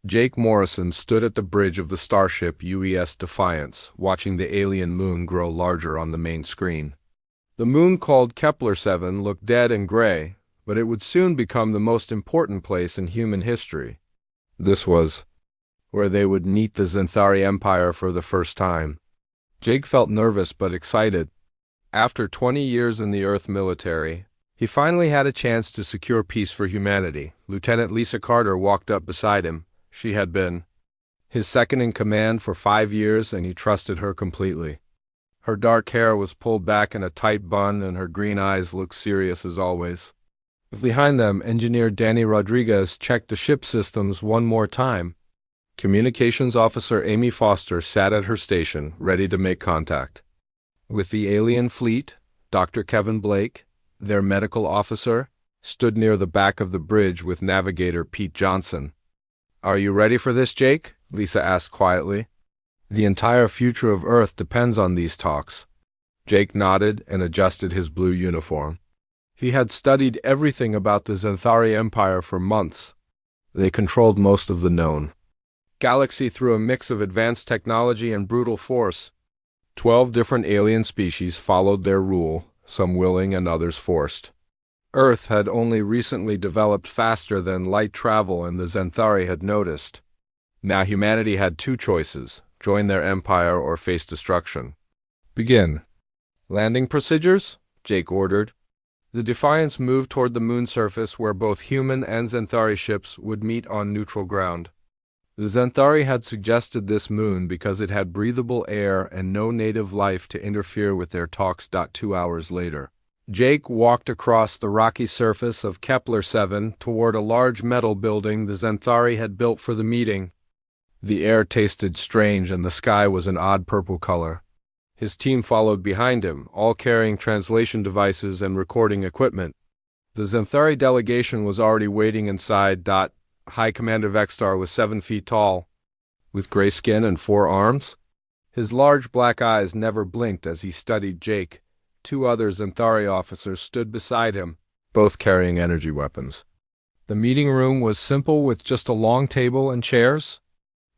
Jake Morrison stood at the bridge of the starship UES Defiance, watching the alien moon grow larger on the main screen. The moon, called Kepler-7, looked dead and gray, but it would soon become the most important place in human history. This was where they would meet the Xanthari Empire for the first time. Jake felt nervous but excited. After 20 years in the Earth military, he finally had a chance to secure peace for humanity. Lieutenant Lisa Carter walked up beside him. She had been his second in command for 5 years, and he trusted her completely. Her dark hair was pulled back in a tight bun, and her green eyes looked serious as always. Behind them, Engineer Danny Rodriguez checked the ship systems one more time. Communications Officer Amy Foster sat at her station, ready to make contact with the alien fleet. Dr. Kevin Blake, their medical officer, stood near the back of the bridge with navigator Pete Johnson. "Are you ready for this, Jake?" Lisa asked quietly. "The entire future of Earth depends on these talks." Jake nodded and adjusted his blue uniform. He had studied everything about the Xanthari Empire for months. They controlled most of the known galaxy through a mix of advanced technology and brutal force. 12 different alien species followed their rule, some willing and others forced. Earth had only recently developed faster than light travel, and the Xanthari had noticed. Now humanity had two choices: join their empire or face destruction. "Begin." "Landing procedures?" Jake ordered. The Defiance moved toward the moon surface, where both human and Xanthari ships would meet on neutral ground. The Xanthari had suggested this moon because it had breathable air and no native life to interfere with their talks. 2 hours later, Jake walked across the rocky surface of Kepler-7 toward a large metal building the Xanthari had built for the meeting. The air tasted strange and the sky was an odd purple color. His team followed behind him, all carrying translation devices and recording equipment. The Xanthari delegation was already waiting inside. High Commander Vextar was 7 feet tall, with gray skin and 4 arms. His large black eyes never blinked as he studied Jake. 2 other Xanthari officers stood beside him, both carrying energy weapons. The meeting room was simple, with just a long table and chairs.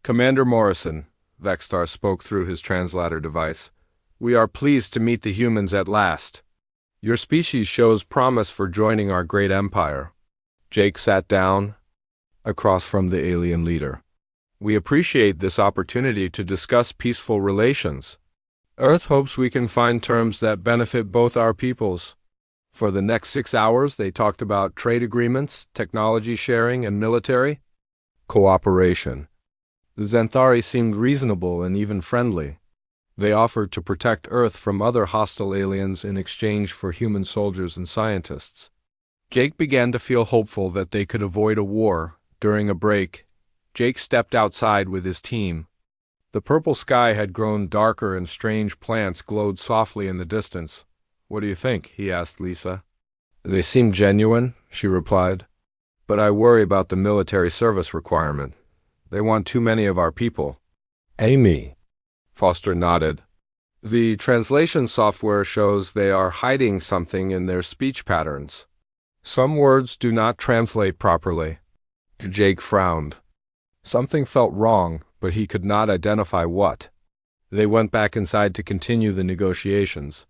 "Commander Morrison," Vextar spoke through his translator device, "we are pleased to meet the humans at last. Your species shows promise for joining our great empire." Jake sat down across from the alien leader. "We appreciate this opportunity to discuss peaceful relations. Earth hopes we can find terms that benefit both our peoples." For the next 6 hours, they talked about trade agreements, technology sharing, and military cooperation. The Xanthari seemed reasonable and even friendly. They offered to protect Earth from other hostile aliens in exchange for human soldiers and scientists. Jake began to feel hopeful that they could avoid a war. During a break, Jake stepped outside with his team. The purple sky had grown darker and strange plants glowed softly in the distance. "What do you think?" he asked Lisa. "They seem genuine," she replied. "But I worry about the military service requirement. They want too many of our people." "Amy," Foster nodded. "The translation software shows they are hiding something in their speech patterns. Some words do not translate properly." Jake frowned. Something felt wrong, but he could not identify what. They went back inside to continue the negotiations.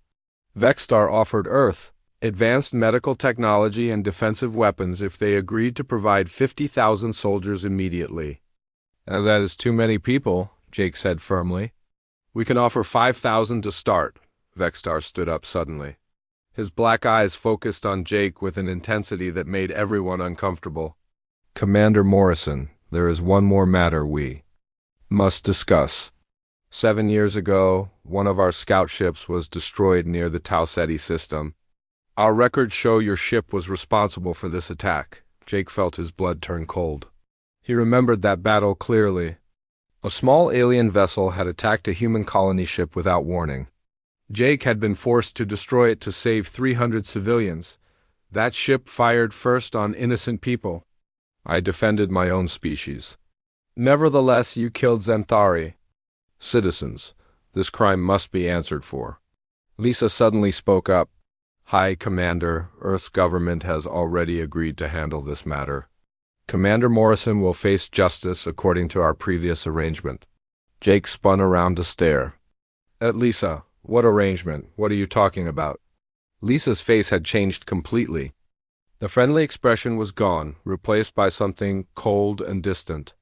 Vextar offered Earth advanced medical technology and defensive weapons if they agreed to provide 50,000 soldiers immediately. "That is too many people," Jake said firmly. "We can offer 5,000 to start." Vextar stood up suddenly. His black eyes focused on Jake with an intensity that made everyone uncomfortable. "Commander Morrison, there is one more matter we must discuss. 7 years ago, one of our scout ships was destroyed near the Tau Ceti system. Our records show your ship was responsible for this attack." Jake felt his blood turn cold. He remembered that battle clearly. A small alien vessel had attacked a human colony ship without warning. Jake had been forced to destroy it to save 300 civilians. That ship fired first on innocent people. I defended my own species. Nevertheless, you killed Xanthari citizens. This crime must be answered for. Lisa suddenly spoke up. "High Commander, Earth's government has already agreed to handle this matter. Commander Morrison will face justice according to our previous arrangement. Jake spun around to stare. At Lisa, what arrangement? What are you talking about? Lisa's face had changed completely. The friendly expression was gone, replaced by something cold and distant.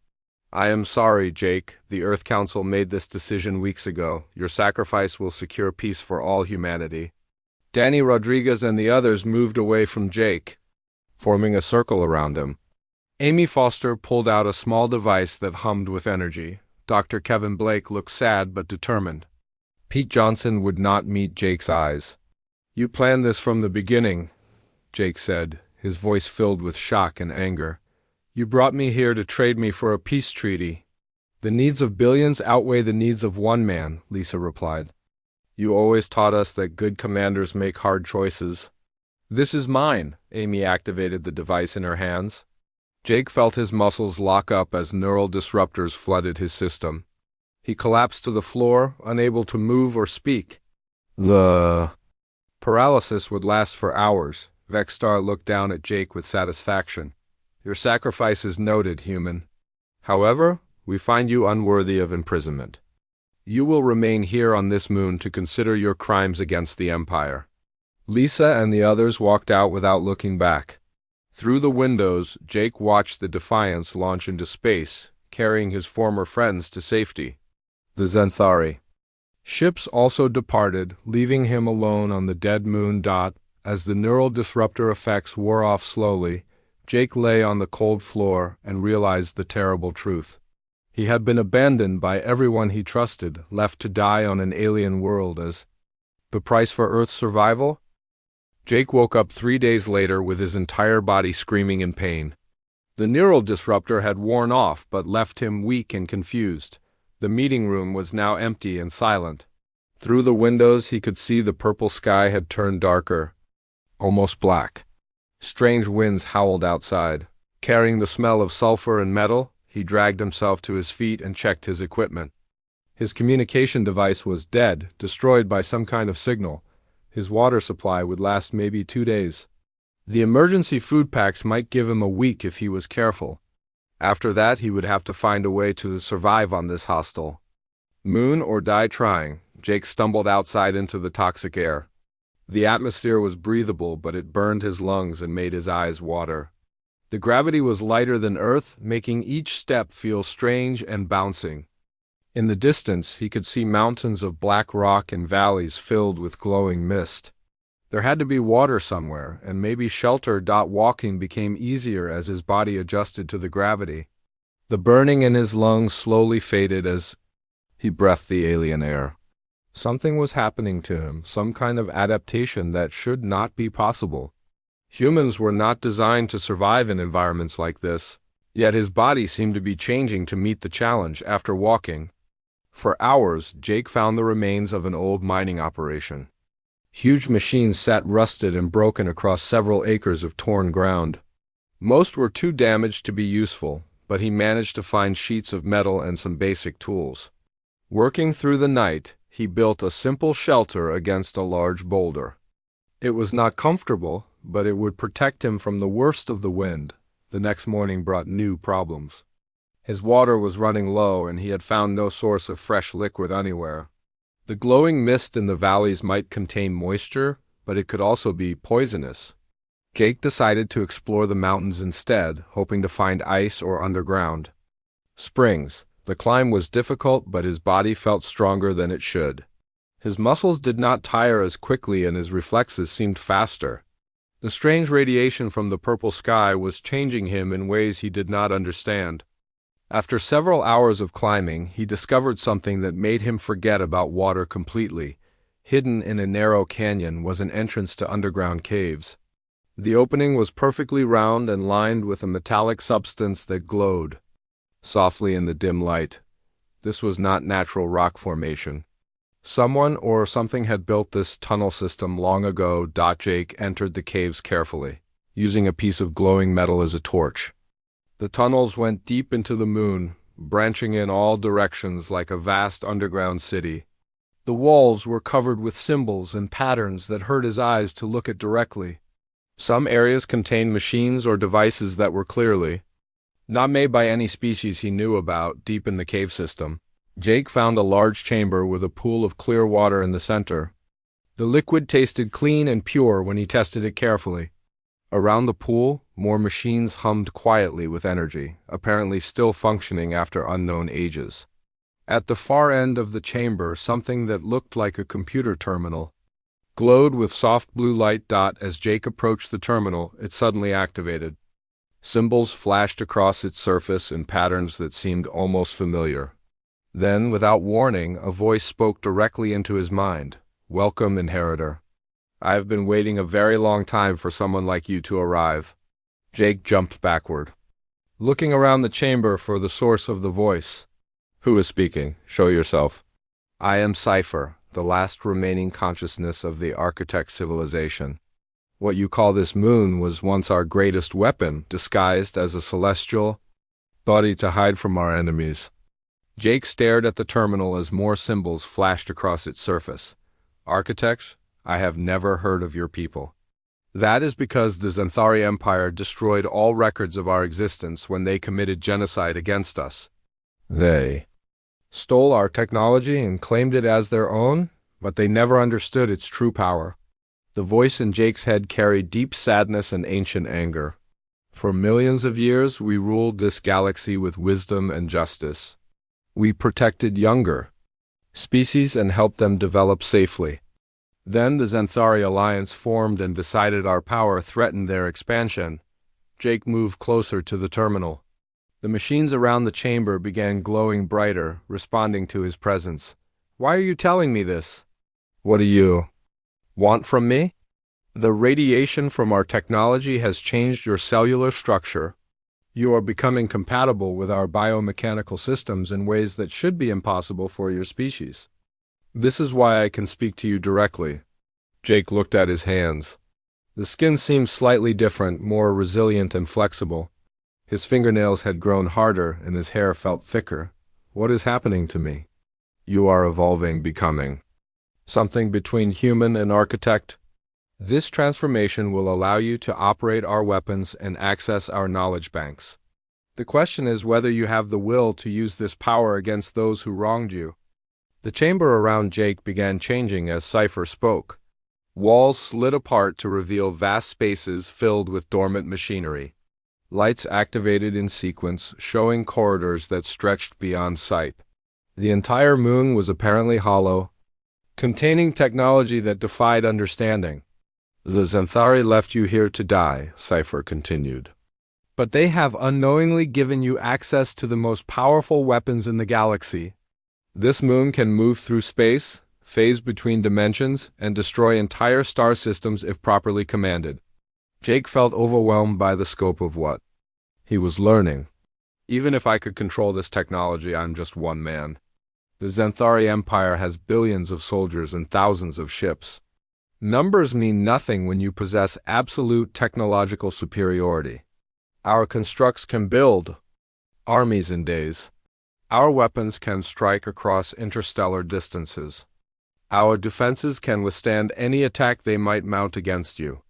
I am sorry, Jake. The Earth Council made this decision weeks ago. Your sacrifice will secure peace for all humanity. Danny Rodriguez and the others moved away from Jake, forming a circle around him. Amy Foster pulled out a small device that hummed with energy. Dr. Kevin Blake looked sad but determined. Pete Johnson would not meet Jake's eyes. You planned this from the beginning, Jake said, his voice filled with shock and anger. You brought me here to trade me for a peace treaty. The needs of billions outweigh the needs of one man, Lisa replied. You always taught us that good commanders make hard choices. This is mine. Amy activated the device in her hands. Jake felt his muscles lock up as neural disruptors flooded his system. He collapsed to the floor, unable to move or speak. The paralysis would last for hours. Vexstar looked down at Jake with satisfaction. Your sacrifice is noted, human. However, we find you unworthy of imprisonment. You will remain here on this moon to consider your crimes against the Empire. Lisa and the others walked out without looking back. Through the windows, Jake watched the Defiance launch into space, carrying his former friends to safety. The Zenthari ships also departed, leaving him alone on the dead moon. As the neural disruptor effects wore off slowly, Jake lay on the cold floor and realized the terrible truth. He had been abandoned by everyone he trusted, left to die on an alien world as the price for Earth's survival. Jake woke up 3 days later with his entire body screaming in pain. The neural disruptor had worn off but left him weak and confused. The meeting room was now empty and silent. Through the windows he could see the purple sky had turned darker, almost black. Strange winds howled outside. Carrying the smell of sulfur and metal, he dragged himself to his feet and checked his equipment. His communication device was dead, destroyed by some kind of signal. His water supply would last maybe 2 days. The emergency food packs might give him a week if he was careful. After that, he would have to find a way to survive on this hostile moon or die trying. Jake stumbled outside into the toxic air. The atmosphere was breathable, but it burned his lungs and made his eyes water. The gravity was lighter than Earth, making each step feel strange and bouncing. In the distance, he could see mountains of black rock and valleys filled with glowing mist. There had to be water somewhere, and maybe shelter. Walking became easier as his body adjusted to the gravity. The burning in his lungs slowly faded as he breathed the alien air. Something was happening to him, some kind of adaptation that should not be possible. Humans were not designed to survive in environments like this, yet his body seemed to be changing to meet the challenge. After walking for hours, Jake found the remains of an old mining operation. Huge machines sat rusted and broken across several acres of torn ground. Most were too damaged to be useful, but he managed to find sheets of metal and some basic tools. Working through the night, he built a simple shelter against a large boulder. It was not comfortable, but it would protect him from the worst of the wind. The next morning brought new problems. His water was running low, and he had found no source of fresh liquid anywhere. The glowing mist in the valleys might contain moisture, but it could also be poisonous. Jake decided to explore the mountains instead, hoping to find ice or underground springs. The climb was difficult, but his body felt stronger than it should. His muscles did not tire as quickly and his reflexes seemed faster. The strange radiation from the purple sky was changing him in ways he did not understand. After several hours of climbing, he discovered something that made him forget about water completely. Hidden in a narrow canyon was an entrance to underground caves. The opening was perfectly round and lined with a metallic substance that glowed softly in the dim light. This was not natural rock formation. Someone or something had built this tunnel system long ago. Jake entered the caves carefully, using a piece of glowing metal as a torch. The tunnels went deep into the moon, branching in all directions like a vast underground city. The walls were covered with symbols and patterns that hurt his eyes to look at directly. Some areas contained machines or devices that were clearly not made by any species he knew about deep in the cave system. Jake found a large chamber with a pool of clear water in the center. The liquid tasted clean and pure when he tested it carefully. Around the pool, more machines hummed quietly with energy, apparently still functioning after unknown ages. At the far end of the chamber, something that looked like a computer terminal glowed with soft blue light. As Jake approached the terminal, it suddenly activated. Symbols flashed across its surface in patterns that seemed almost familiar. Then, without warning, a voice spoke directly into his mind. "Welcome, Inheritor. I have been waiting a very long time for someone like you to arrive." Jake jumped backward, looking around the chamber for the source of the voice. "Who is speaking? Show yourself." "I am Cypher, the last remaining consciousness of the architect civilization. What you call this moon was once our greatest weapon, disguised as a celestial body to hide from our enemies." Jake stared at the terminal as more symbols flashed across its surface. "Architects? I have never heard of your people. That is because the Xanthari Empire destroyed all records of our existence when they committed genocide against us. They stole our technology and claimed it as their own, but they never understood its true power." The voice in Jake's head carried deep sadness and ancient anger. "For millions of years, we ruled this galaxy with wisdom and justice. We protected younger species and helped them develop safely. Then the Xanthari Alliance formed and decided our power threatened their expansion." Jake moved closer to the terminal. The machines around the chamber began glowing brighter, responding to his presence. "Why are you telling me this? What do you want from me?" "The radiation from our technology has changed your cellular structure. You are becoming compatible with our biomechanical systems in ways that should be impossible for your species. This is why I can speak to you directly." Jake looked at his hands. The skin seemed slightly different, more resilient and flexible. His fingernails had grown harder and his hair felt thicker. "What is happening to me?" "You are evolving, becoming something between human and architect. This transformation will allow you to operate our weapons and access our knowledge banks. The question is whether you have the will to use this power against those who wronged you." The chamber around Jake began changing as Cypher spoke. Walls slid apart to reveal vast spaces filled with dormant machinery. Lights activated in sequence, showing corridors that stretched beyond sight. The entire moon was apparently hollow, containing technology that defied understanding. "The Xanthari left you here to die," Cypher continued. "But they have unknowingly given you access to the most powerful weapons in the galaxy. This moon can move through space, phase between dimensions, and destroy entire star systems if properly commanded." Jake felt overwhelmed by the scope of what he was learning. "Even if I could control this technology, I'm just one man. The Xanthari Empire has billions of soldiers and thousands of ships. Numbers mean nothing when you possess absolute technological superiority. Our constructs can build armies in days. Our weapons can strike across interstellar distances. Our defenses can withstand any attack they might mount against you."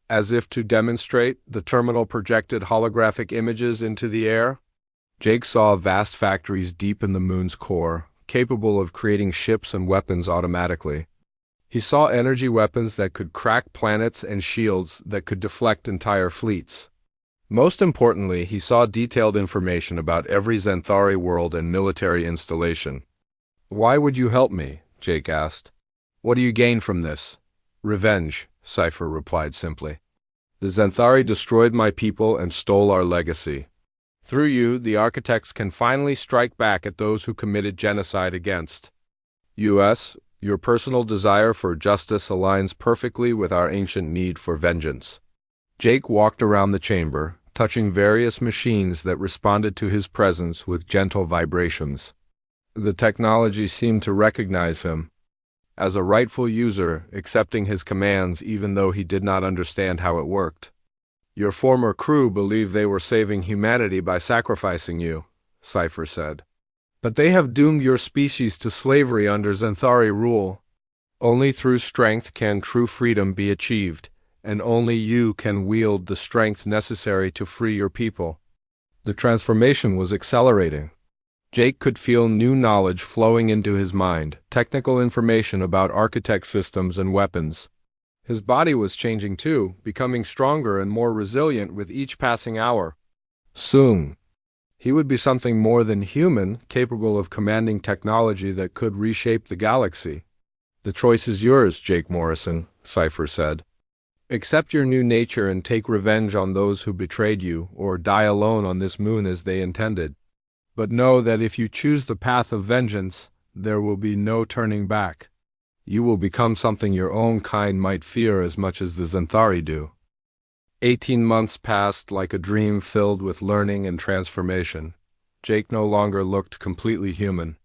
As if to demonstrate, the terminal projected holographic images into the air. Jake saw vast factories deep in the moon's core, capable of creating ships and weapons automatically. He saw energy weapons that could crack planets and shields that could deflect entire fleets. Most importantly, he saw detailed information about every Xanthari world and military installation. "Why would you help me?" Jake asked. "What do you gain from this?" "Revenge," Cypher replied simply. "The Xanthari destroyed my people and stole our legacy. Through you, the architects can finally strike back at those who committed genocide against us. Your personal desire for justice aligns perfectly with our ancient need for vengeance." Jake walked around the chamber, touching various machines that responded to his presence with gentle vibrations. The technology seemed to recognize him as a rightful user, accepting his commands even though he did not understand how it worked. "Your former crew believed they were saving humanity by sacrificing you," Cypher said. "But they have doomed your species to slavery under Xanthari rule. Only through strength can true freedom be achieved, and only you can wield the strength necessary to free your people." The transformation was accelerating. Jake could feel new knowledge flowing into his mind, technical information about architect systems and weapons. His body was changing too, becoming stronger and more resilient with each passing hour. Soon, he would be something more than human, capable of commanding technology that could reshape the galaxy. "The choice is yours, Jake Morrison," Cypher said. "Accept your new nature and take revenge on those who betrayed you, or die alone on this moon as they intended. But know that if you choose the path of vengeance, there will be no turning back. You will become something your own kind might fear as much as the Xanthari do." 18 months passed like a dream filled with learning and transformation. Jake no longer looked completely human.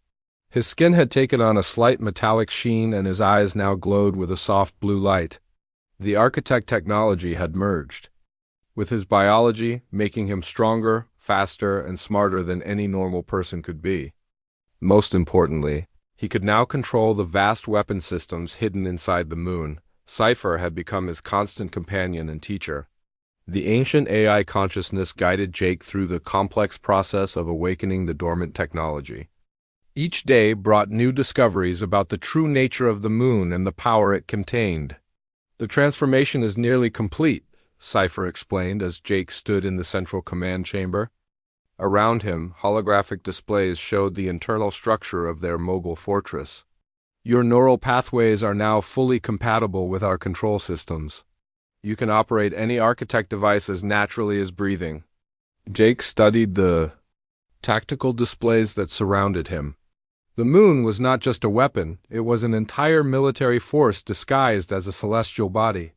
His skin had taken on a slight metallic sheen and his eyes now glowed with a soft blue light. The architect technology had merged with his biology, making him stronger, faster, and smarter than any normal person could be. Most importantly, he could now control the vast weapon systems hidden inside the moon. Cypher had become his constant companion and teacher. The ancient AI consciousness guided Jake through the complex process of awakening the dormant technology. Each day brought new discoveries about the true nature of the moon and the power it contained. "The transformation is nearly complete," Cypher explained as Jake stood in the central command chamber. Around him, holographic displays showed the internal structure of their mobile fortress. "Your neural pathways are now fully compatible with our control systems. You can operate any architect device as naturally as breathing." Jake studied the tactical displays that surrounded him. The moon was not just a weapon, it was an entire military force disguised as a celestial body.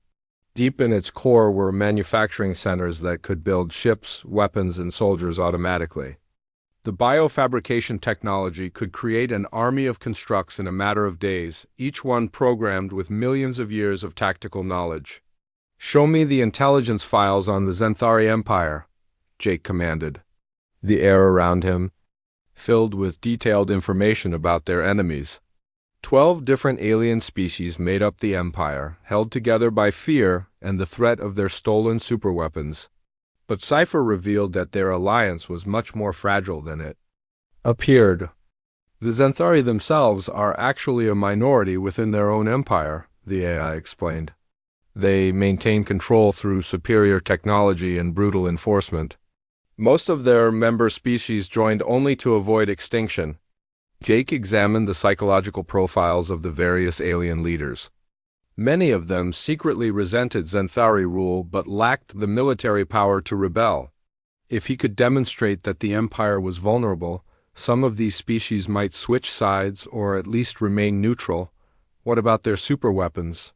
Deep in its core were manufacturing centers that could build ships, weapons, and soldiers automatically. The biofabrication technology could create an army of constructs in a matter of days, each one programmed with millions of years of tactical knowledge. "Show me the intelligence files on the Xanthari Empire," Jake commanded. The air around him filled with detailed information about their enemies. 12 different alien species made up the Empire, held together by fear and the threat of their stolen superweapons. But Cypher revealed that their alliance was much more fragile than it appeared. "The Xanthari themselves are actually a minority within their own empire," the AI explained. "They maintain control through superior technology and brutal enforcement. Most of their member species joined only to avoid extinction." Jake examined the psychological profiles of the various alien leaders. Many of them secretly resented Xanthari rule but lacked the military power to rebel. If he could demonstrate that the Empire was vulnerable, some of these species might switch sides or at least remain neutral. "What about their superweapons?"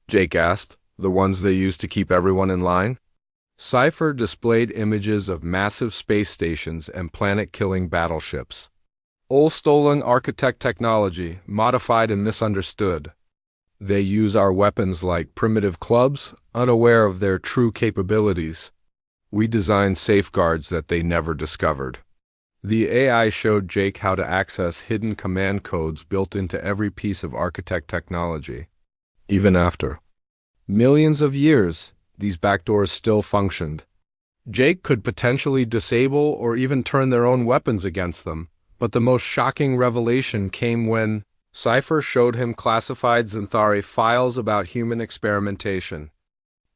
Jake asked. "The ones they use to keep everyone in line?" Cypher displayed images of massive space stations and planet-killing battleships. "Old stolen architect technology, modified and misunderstood. They use our weapons like primitive clubs, unaware of their true capabilities. We designed safeguards that they never discovered." The AI showed Jake how to access hidden command codes built into every piece of architect technology. Even after millions of years, these backdoors still functioned. Jake could potentially disable or even turn their own weapons against them. But the most shocking revelation came when Cypher showed him classified Xanthari files about human experimentation.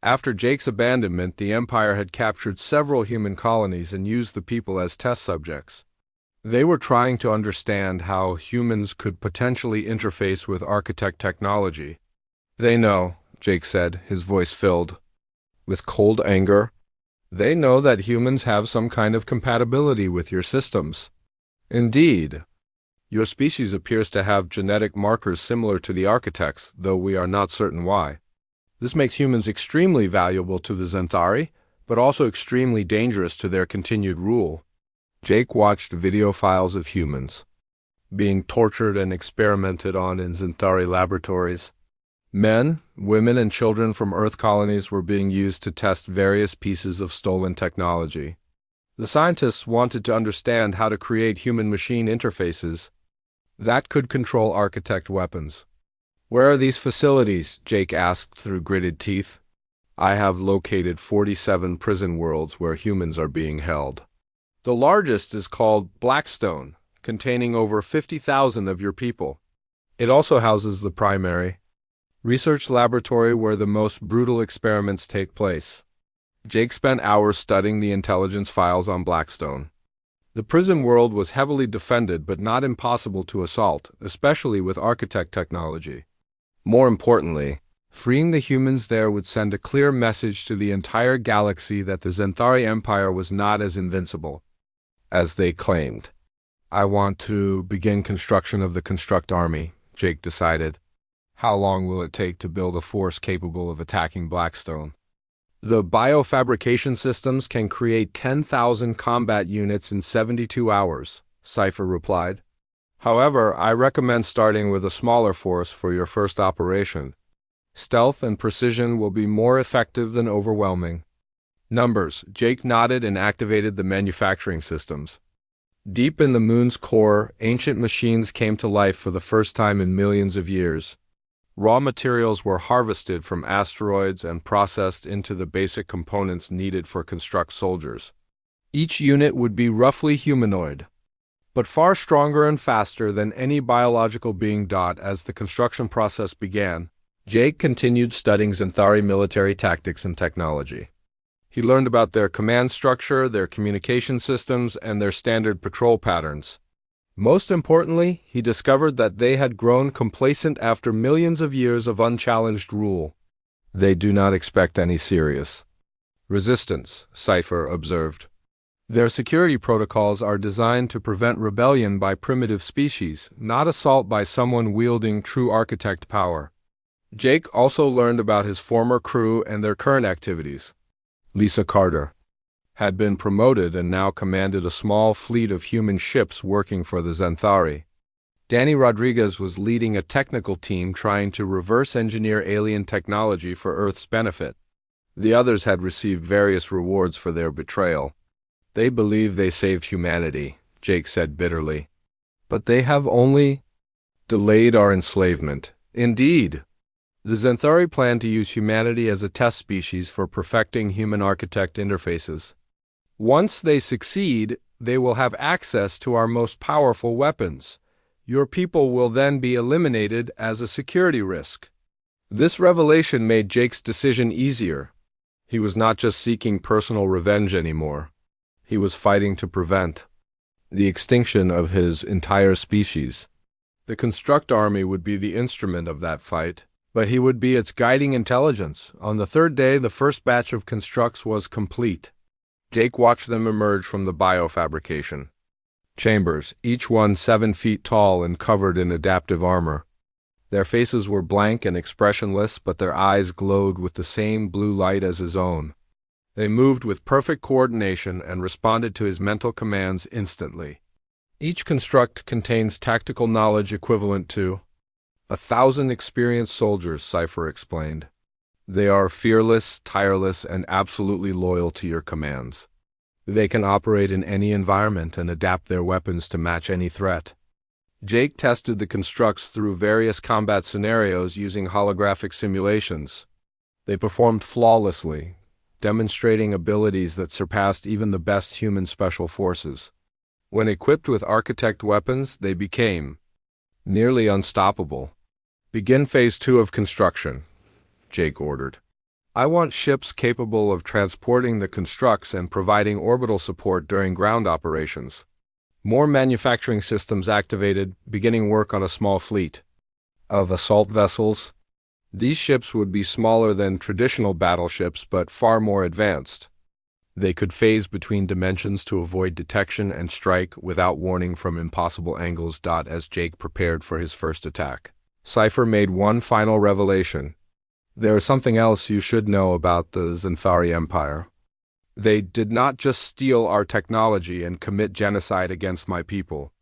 After Jake's abandonment, the Empire had captured several human colonies and used the people as test subjects. They were trying to understand how humans could potentially interface with architect technology. "They know," Jake said, his voice filled with cold anger. "They know that humans have some kind of compatibility with your systems. Indeed, your species appears to have genetic markers similar to the architects, though we are not certain why. This makes humans extremely valuable to the Xanthari, but also extremely dangerous to their continued rule." Jake watched video files of humans being tortured and experimented on in Xanthari laboratories. Men, women, and children from Earth colonies were being used to test various pieces of stolen technology. The scientists wanted to understand how to create human-machine interfaces that could control architect weapons. "Where are these facilities?" Jake asked through gritted teeth. "I have located 47 prison worlds where humans are being held." The largest is called Blackstone, containing over 50,000 of your people. It also houses the primary research laboratory where the most brutal experiments take place. Jake spent hours studying the intelligence files on Blackstone. The prison world was heavily defended but not impossible to assault, especially with architect technology. More importantly, freeing the humans there would send a clear message to the entire galaxy that the Xanthari Empire was not as invincible as they claimed. I want to begin construction of the Construct Army, Jake decided. How long will it take to build a force capable of attacking Blackstone? The biofabrication systems can create 10,000 combat units in 72 hours, Cypher replied. However, I recommend starting with a smaller force for your first operation. Stealth and precision will be more effective than overwhelming. Numbers. Jake nodded and activated the manufacturing systems. Deep in the moon's core, ancient machines came to life for the first time in millions of years. Raw materials were harvested from asteroids and processed into the basic components needed for construct soldiers. Each unit would be roughly humanoid, but far stronger and faster than any biological being. As the construction process began, Jake continued studying Xanthari military tactics and technology. He learned about their command structure, their communication systems, and their standard patrol patterns. Most importantly, he discovered that they had grown complacent after millions of years of unchallenged rule. They do not expect any serious resistance, Cypher observed. Their security protocols are designed to prevent rebellion by primitive species, not assault by someone wielding true architect power. Jake also learned about his former crew and their current activities. Lisa Carter had been promoted and now commanded a small fleet of human ships working for the Xanthari. Danny Rodriguez was leading a technical team trying to reverse engineer alien technology for Earth's benefit. The others had received various rewards for their betrayal. They believe they saved humanity, Jake said bitterly. But they have only delayed our enslavement. Indeed. The Xanthari plan to use humanity as a test species for perfecting human-architect interfaces. Once they succeed, they will have access to our most powerful weapons. Your people will then be eliminated as a security risk. This revelation made Jake's decision easier. He was not just seeking personal revenge anymore. He was fighting to prevent the extinction of his entire species. The Construct Army would be the instrument of that fight, but he would be its guiding intelligence. On the third day, the first batch of constructs was complete. Jake watched them emerge from the biofabrication chambers, each one 7 feet tall and covered in adaptive armor. Their faces were blank and expressionless, but their eyes glowed with the same blue light as his own. They moved with perfect coordination and responded to his mental commands instantly. Each construct contains tactical knowledge equivalent to 1,000 experienced soldiers, Cypher explained. They are fearless, tireless, and absolutely loyal to your commands. They can operate in any environment and adapt their weapons to match any threat. Jake tested the constructs through various combat scenarios using holographic simulations. They performed flawlessly, demonstrating abilities that surpassed even the best human special forces. When equipped with architect weapons, they became nearly unstoppable. Begin Phase 2 of construction, Jake ordered. I want ships capable of transporting the constructs and providing orbital support during ground operations. More manufacturing systems activated, beginning work on a small fleet of assault vessels. These ships would be smaller than traditional battleships but far more advanced. They could phase between dimensions to avoid detection and strike without warning from impossible angles. As Jake prepared for his first attack, Cypher made one final revelation. There is something else you should know about the Xanthari Empire. They did not just steal our technology and commit genocide against my people.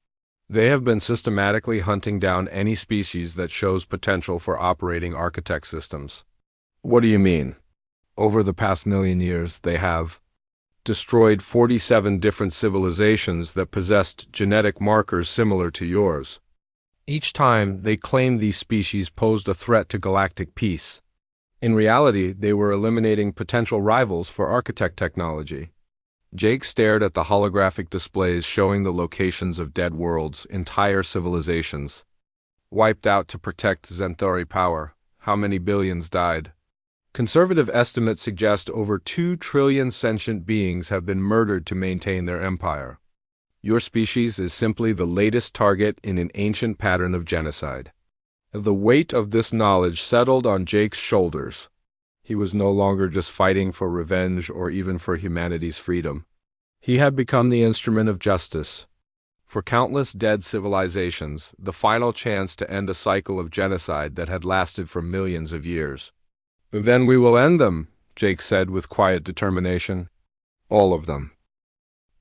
They have been systematically hunting down any species that shows potential for operating architect systems. What do you mean? Over the past million years, they have destroyed 47 different civilizations that possessed genetic markers similar to yours. Each time, they claimed these species posed a threat to galactic peace. In reality, they were eliminating potential rivals for architect technology. Jake stared at the holographic displays showing the locations of dead worlds, entire civilizations. Wiped out to protect Xanthori power. How many billions died? Conservative estimates suggest over 2 trillion sentient beings have been murdered to maintain their empire. Your species is simply the latest target in an ancient pattern of genocide. The weight of this knowledge settled on Jake's shoulders. He was no longer just fighting for revenge or even for humanity's freedom. He had become the instrument of justice. For countless dead civilizations, the final chance to end a cycle of genocide that had lasted for millions of years. "Then we will end them," Jake said with quiet determination. "All of them."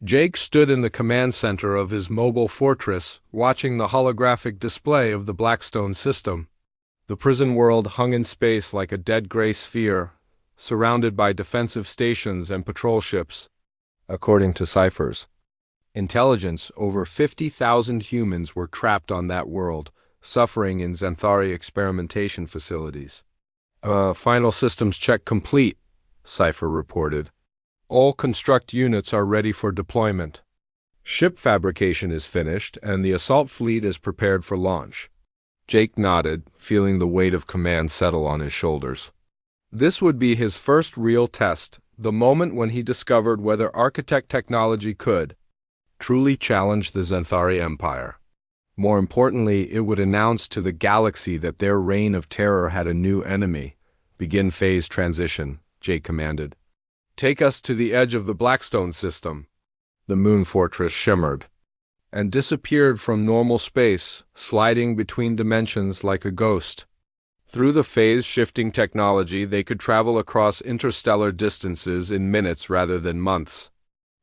Jake stood in the command center of his mobile fortress, watching the holographic display of the Blackstone system. The prison world hung in space like a dead gray sphere, surrounded by defensive stations and patrol ships. According to ciphers, intelligence, over 50,000 humans were trapped on that world, suffering in Xanthari experimentation facilities. Final systems check complete," Cipher reported. "All construct units are ready for deployment. Ship fabrication is finished, and the assault fleet is prepared for launch." Jake nodded, feeling the weight of command settle on his shoulders. This would be his first real test, the moment when he discovered whether architect technology could truly challenge the Xanthari Empire. More importantly, it would announce to the galaxy that their reign of terror had a new enemy. "Begin phase transition," Jake commanded. "Take us to the edge of the Blackstone system." The moon fortress shimmered and disappeared from normal space, sliding between dimensions like a ghost. Through the phase-shifting technology, they could travel across interstellar distances in minutes rather than months.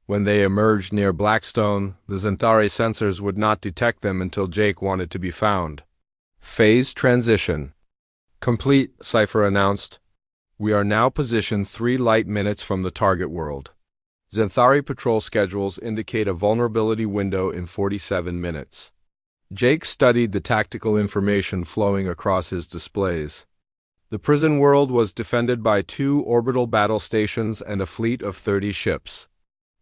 When they emerged near Blackstone, the Xanthari sensors would not detect them until Jake wanted to be found. "Phase transition complete," Cipher announced. "We are now positioned 3 light minutes from the target world. Xanthari patrol schedules indicate a vulnerability window in 47 minutes. Jake studied the tactical information flowing across his displays. The prison world was defended by 2 orbital battle stations and a fleet of 30 ships.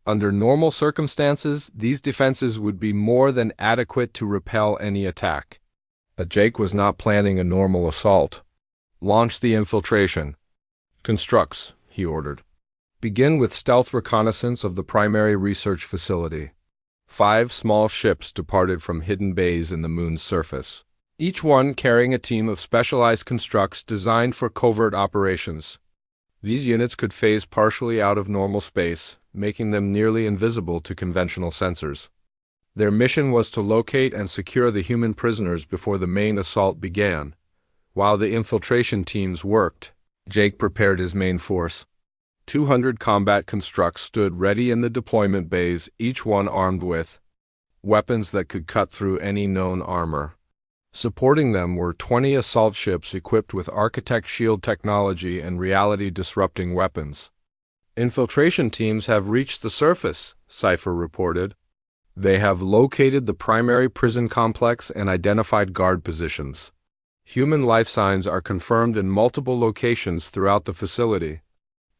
Under normal circumstances, these defenses would be more than adequate to repel any attack. But Jake was not planning a normal assault. "Launch the infiltration." "Constructs," he ordered. "Begin with stealth reconnaissance of the primary research facility." 5 small ships departed from hidden bays in the moon's surface, each one carrying a team of specialized constructs designed for covert operations. These units could phase partially out of normal space, making them nearly invisible to conventional sensors. Their mission was to locate and secure the human prisoners before the main assault began. While the infiltration teams worked, Jake prepared his main force. 200 combat constructs stood ready in the deployment bays, each one armed with weapons that could cut through any known armor. Supporting them were 20 assault ships equipped with architect shield technology and reality-disrupting weapons. "Infiltration teams have reached the surface," Cipher reported. "They have located the primary prison complex and identified guard positions. Human life signs are confirmed in multiple locations throughout the facility."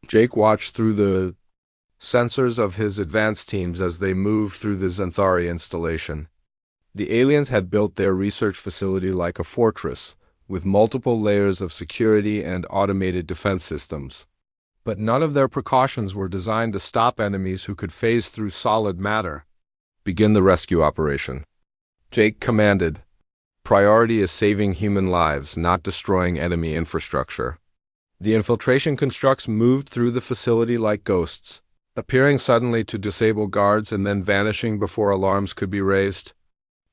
Jake watched through the sensors of his advanced teams as they moved through the Xanthari installation. The aliens had built their research facility like a fortress, with multiple layers of security and automated defense systems. But none of their precautions were designed to stop enemies who could phase through solid matter. "Begin the rescue operation," Jake commanded. "Priority is saving human lives, not destroying enemy infrastructure." The infiltration constructs moved through the facility like ghosts, appearing suddenly to disable guards and then vanishing before alarms could be raised.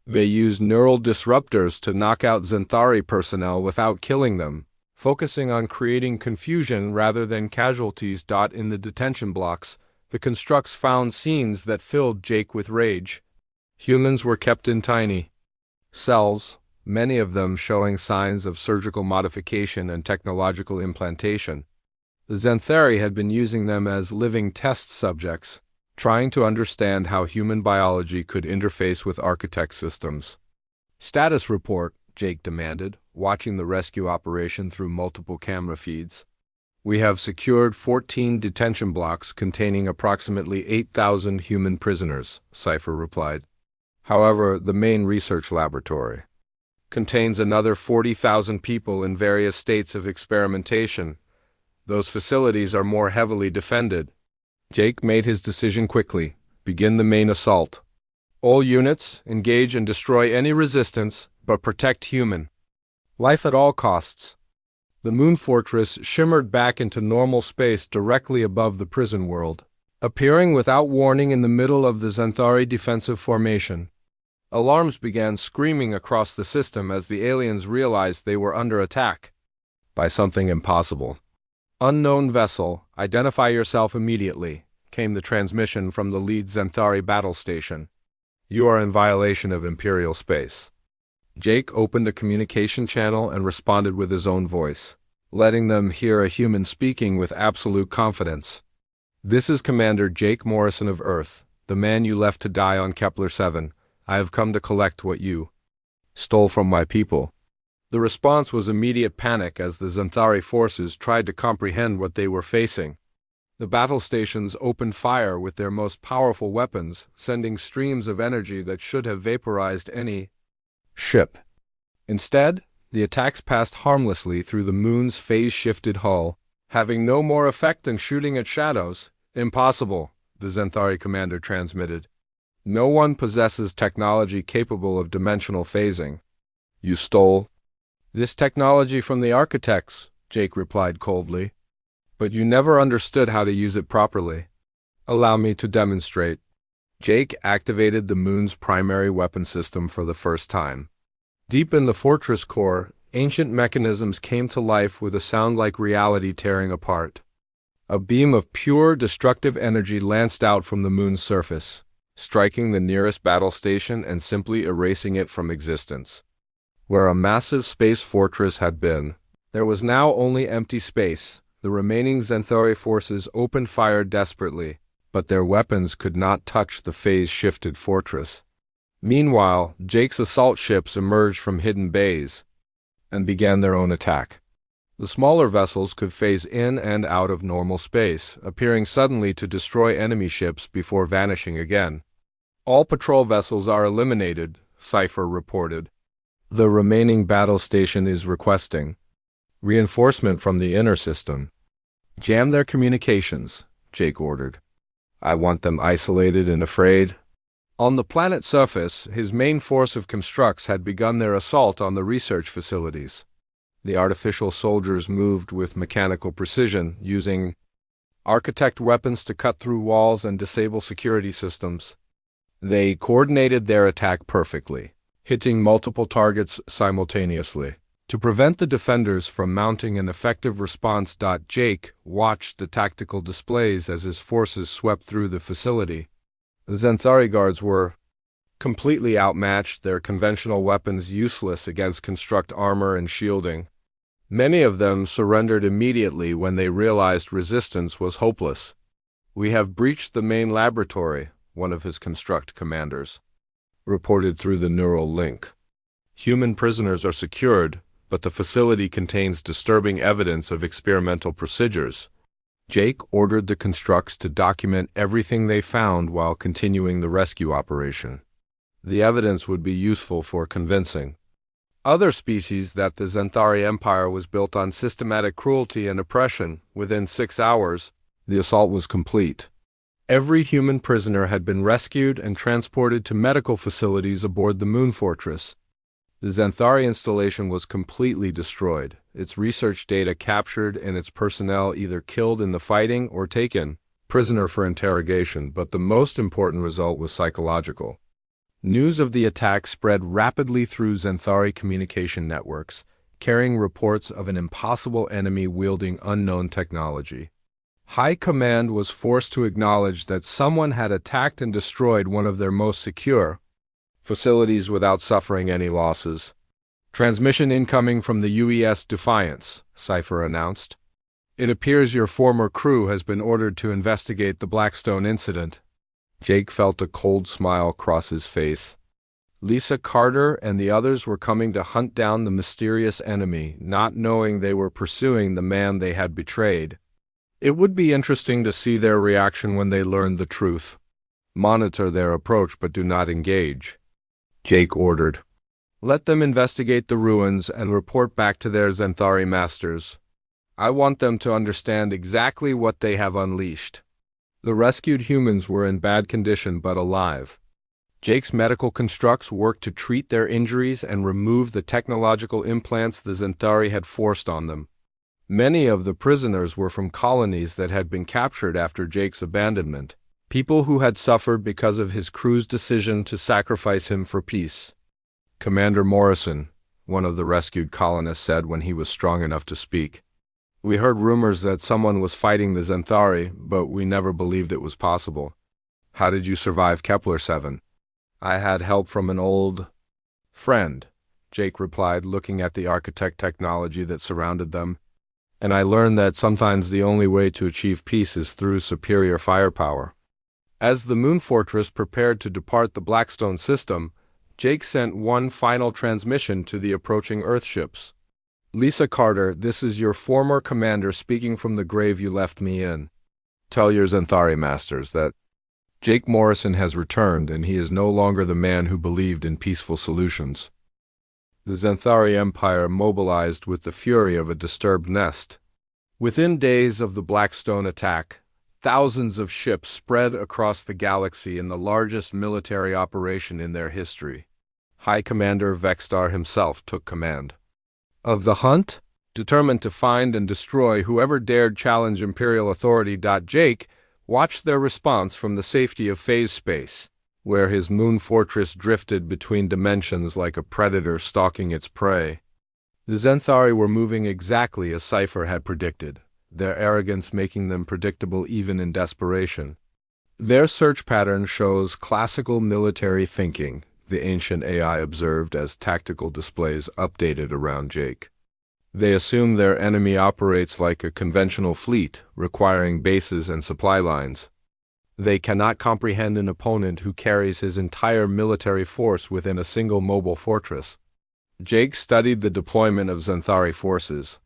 They used neural disruptors to knock out Xanthari personnel without killing them, focusing on creating confusion rather than casualties. In the detention blocks, the constructs found scenes that filled Jake with rage. Humans were kept in tiny cells, many of them showing signs of surgical modification and technological implantation. The Xanthari had been using them as living test subjects, trying to understand how human biology could interface with architect systems. "Status report," Jake demanded, watching the rescue operation through multiple camera feeds. We have secured 14 detention blocks containing approximately 8,000 human prisoners, Cypher replied. However, the main research laboratory contains another 40,000 people in various states of experimentation. Those facilities are more heavily defended. Jake made his decision quickly. Begin the main assault. All units, engage and destroy any resistance, but protect human life at all costs. The moon fortress shimmered back into normal space directly above the prison world, appearing without warning in the middle of the Xanthari defensive formation. Alarms began screaming across the system as the aliens realized they were under attack by something impossible. Unknown vessel, identify yourself immediately, came the transmission from the lead Xanthari battle station. You are in violation of Imperial space. Jake opened a communication channel and responded with his own voice, letting them hear a human speaking with absolute confidence. This is Commander Jake Morrison of Earth, the man you left to die on Kepler 7. I have come to collect what you stole from my people. The response was immediate panic as the Xanthari forces tried to comprehend what they were facing. The battle stations opened fire with their most powerful weapons, sending streams of energy that should have vaporized any ship. Instead, the attacks passed harmlessly through the moon's phase-shifted hull, having no more effect than shooting at shadows. Impossible, the Xanthari commander transmitted. No one possesses technology capable of dimensional phasing. You stole this technology from the architects, Jake replied coldly. But you never understood how to use it properly. Allow me to demonstrate. Jake activated the moon's primary weapon system for the first time. Deep in the fortress core, ancient mechanisms came to life with a sound like reality tearing apart. A beam of pure, destructive energy lanced out from the moon's surface, striking the nearest battle station and simply erasing it from existence. Where a massive space fortress had been, there was now only empty space. The remaining Xanthari forces opened fire desperately, but their weapons could not touch the phase-shifted fortress. Meanwhile, Jake's assault ships emerged from hidden bays and began their own attack. The smaller vessels could phase in and out of normal space, appearing suddenly to destroy enemy ships before vanishing again. All patrol vessels are eliminated, Cypher reported. The remaining battle station is requesting reinforcement from the inner system. Jam their communications, Jake ordered. I want them isolated and afraid. On the planet's surface, his main force of constructs had begun their assault on the research facilities. The artificial soldiers moved with mechanical precision, using architect weapons to cut through walls and disable security systems. They coordinated their attack perfectly, hitting multiple targets simultaneously. To prevent the defenders from mounting an effective response, Jake watched the tactical displays as his forces swept through the facility. The Xanthari guards were completely outmatched, their conventional weapons useless against construct armor and shielding. Many of them surrendered immediately when they realized resistance was hopeless. We have breached the main laboratory, one of his construct commanders reported through the neural link. Human prisoners are secured, but the facility contains disturbing evidence of experimental procedures. Jake ordered the constructs to document everything they found while continuing the rescue operation. The evidence would be useful for convincing other species that the Xanthari Empire was built on systematic cruelty and oppression. Within 6 hours, the assault was complete. Every human prisoner had been rescued and transported to medical facilities aboard the moon fortress. The Xanthari installation was completely destroyed, its research data captured and its personnel either killed in the fighting or taken prisoner for interrogation, but the most important result was psychological. News of the attack spread rapidly through Xanthari communication networks, carrying reports of an impossible enemy wielding unknown technology. High Command was forced to acknowledge that someone had attacked and destroyed one of their most secure facilities without suffering any losses. Transmission incoming from the UES Defiance, Cypher announced. It appears your former crew has been ordered to investigate the Blackstone incident. Jake felt a cold smile cross his face. Lisa Carter and the others were coming to hunt down the mysterious enemy, not knowing they were pursuing the man they had betrayed. It would be interesting to see their reaction when they learn the truth. Monitor their approach but do not engage, Jake ordered. Let them investigate the ruins and report back to their Xanthari masters. I want them to understand exactly what they have unleashed. The rescued humans were in bad condition but alive. Jake's medical constructs worked to treat their injuries and remove the technological implants the Xanthari had forced on them. Many of the prisoners were from colonies that had been captured after Jake's abandonment, people who had suffered because of his crew's decision to sacrifice him for peace. Commander Morrison, one of the rescued colonists, said when he was strong enough to speak. We heard rumors that someone was fighting the Xanthari, but we never believed it was possible. How did you survive Kepler-7? I had help from an old friend, Jake replied, looking at the architect technology that surrounded them. And I learned that sometimes the only way to achieve peace is through superior firepower. As the Moon Fortress prepared to depart the Blackstone system, Jake sent one final transmission to the approaching Earthships. Lisa Carter, this is your former commander speaking from the grave you left me in. Tell your Xanthari masters that Jake Morrison has returned and he is no longer the man who believed in peaceful solutions. The Xanthari Empire mobilized with the fury of a disturbed nest. Within days of the Blackstone attack, thousands of ships spread across the galaxy in the largest military operation in their history. High Commander Vextar himself took command of the hunt, determined to find and destroy whoever dared challenge Imperial authority. Jake watched their response from the safety of phase space, where his moon fortress drifted between dimensions like a predator stalking its prey. The Xanthari were moving exactly as Cypher had predicted, their arrogance making them predictable even in desperation. Their search pattern shows classical military thinking, the ancient AI observed as tactical displays updated around Jake. They assume their enemy operates like a conventional fleet, requiring bases and supply lines. They cannot comprehend an opponent who carries his entire military force within a single mobile fortress. Jake studied the deployment of Xanthari forces.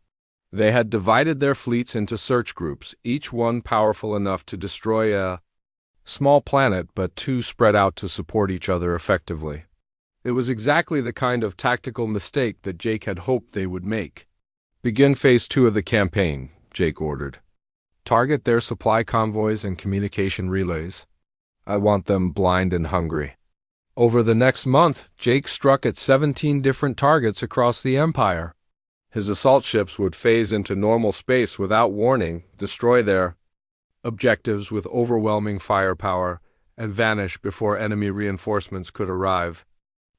They had divided their fleets into search groups, each one powerful enough to destroy a small planet but too spread out to support each other effectively. It was exactly the kind of tactical mistake that Jake had hoped they would make. Begin Phase 2 of the campaign, Jake ordered. Target their supply convoys and communication relays. I want them blind and hungry. Over the next month, Jake struck at 17 different targets across the Empire. His assault ships would phase into normal space without warning, destroy their objectives with overwhelming firepower, and vanish before enemy reinforcements could arrive.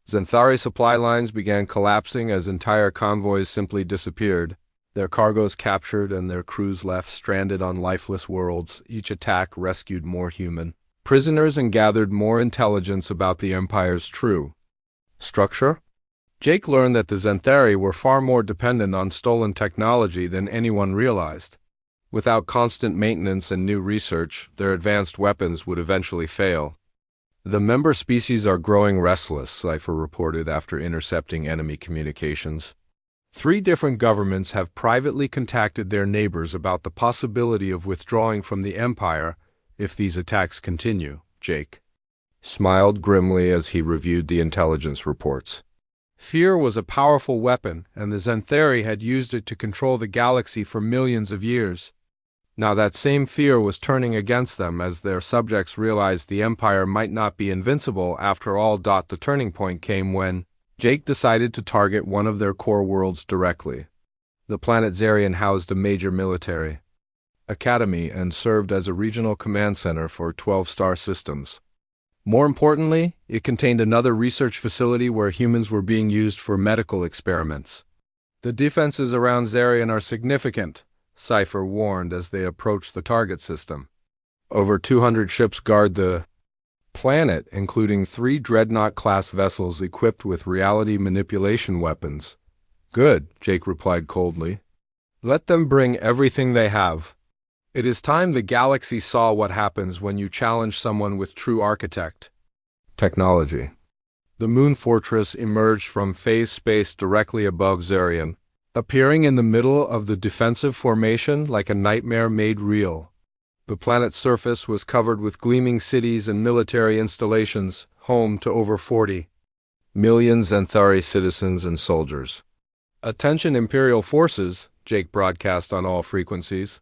Xanthari supply lines began collapsing as entire convoys simply disappeared, their cargoes captured and their crews left stranded on lifeless worlds. Each attack rescued more human prisoners and gathered more intelligence about the Empire's true structure. Jake learned that the Xanthari were far more dependent on stolen technology than anyone realized. Without constant maintenance and new research, their advanced weapons would eventually fail. The member species are growing restless, Cypher reported after intercepting enemy communications. 3 different governments have privately contacted their neighbors about the possibility of withdrawing from the Empire if these attacks continue, Jake smiled grimly as he reviewed the intelligence reports. Fear was a powerful weapon, and the Xanthari had used it to control the galaxy for millions of years. Now that same fear was turning against them as their subjects realized the Empire might not be invincible after all. The turning point came when Jake decided to target one of their core worlds directly. The planet Zarian housed a major military academy and served as a regional command center for 12 star systems. More importantly, it contained another research facility where humans were being used for medical experiments. The defenses around Zarian are significant, Cypher warned as they approached the target system. Over 200 ships guard the planet, including 3 Dreadnought-class vessels equipped with reality manipulation weapons. Good, Jake replied coldly. Let them bring everything they have. It is time the galaxy saw what happens when you challenge someone with true architect technology. The Moon Fortress emerged from phase space directly above Zarian, appearing in the middle of the defensive formation like a nightmare made real. The planet's surface was covered with gleaming cities and military installations, home to over 40 million Xanthari citizens and soldiers. "Attention Imperial forces," Jake broadcast on all frequencies.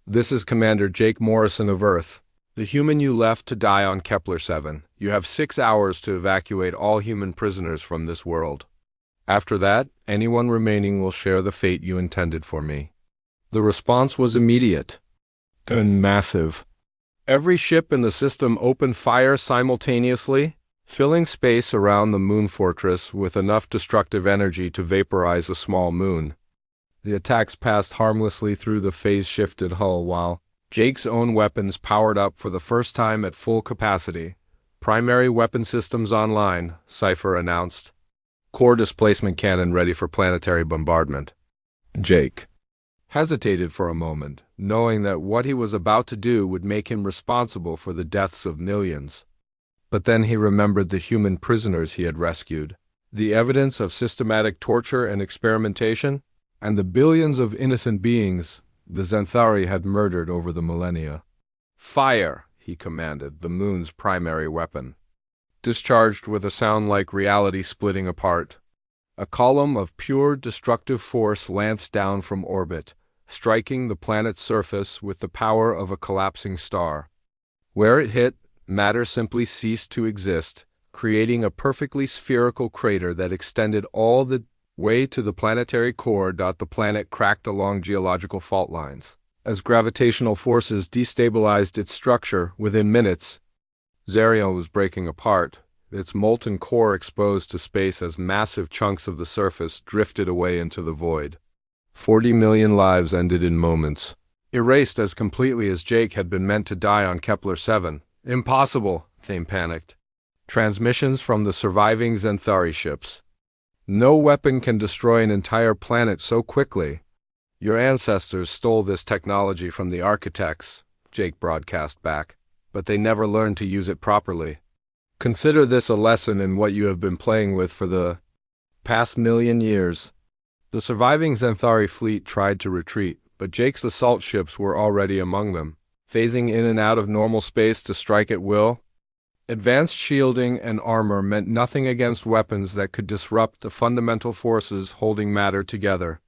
"This is Commander Jake Morrison of Earth, the human you left to die on Kepler-7. You have 6 hours to evacuate all human prisoners from this world. After that, anyone remaining will share the fate you intended for me." The response was immediate and massive. Every ship in the system opened fire simultaneously, filling space around the moon fortress with enough destructive energy to vaporize a small moon. The attacks passed harmlessly through the phase-shifted hull while Jake's own weapons powered up for the first time at full capacity. "Primary weapon systems online," Cypher announced. "Core displacement cannon ready for planetary bombardment." Jake hesitated for a moment, knowing that what he was about to do would make him responsible for the deaths of millions. But then he remembered the human prisoners he had rescued, the evidence of systematic torture and experimentation, and the billions of innocent beings the Xanthari had murdered over the millennia. "Fire," he commanded, the moon's primary weapon. Discharged with a sound like reality splitting apart. A column of pure destructive force lanced down from orbit, striking the planet's surface with the power of a collapsing star. Where it hit, matter simply ceased to exist, creating a perfectly spherical crater that extended all the way to the planetary core. The planet cracked along geological fault lines. As gravitational forces destabilized its structure within minutes, Zariel was breaking apart, its molten core exposed to space as massive chunks of the surface drifted away into the void. 40 million lives ended in moments, erased as completely as Jake had been meant to die on Kepler-7. "Impossible," came panicked transmissions from the surviving Xanthari ships. "No weapon can destroy an entire planet so quickly. Your ancestors stole this technology from the architects," Jake broadcast back, "but they never learned to use it properly. Consider this a lesson in what you have been playing with for the past million years." The surviving Xanthari fleet tried to retreat, but Jake's assault ships were already among them, phasing in and out of normal space to strike at will. Advanced shielding and armor meant nothing against weapons that could disrupt the fundamental forces holding matter together.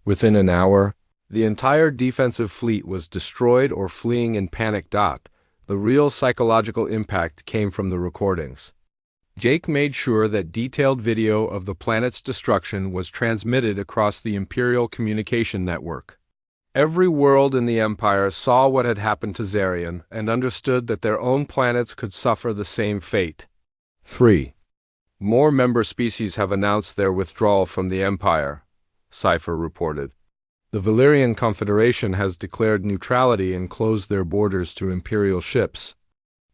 Within an hour, the entire defensive fleet was destroyed or fleeing in panic. The real psychological impact came from the recordings. Jake made sure that detailed video of the planet's destruction was transmitted across the Imperial communication network. Every world in the Empire saw what had happened to Zarian and understood that their own planets could suffer the same fate. 3. More member species have announced their withdrawal from the Empire, Cypher reported. The Valyrian Confederation has declared neutrality and closed their borders to Imperial ships.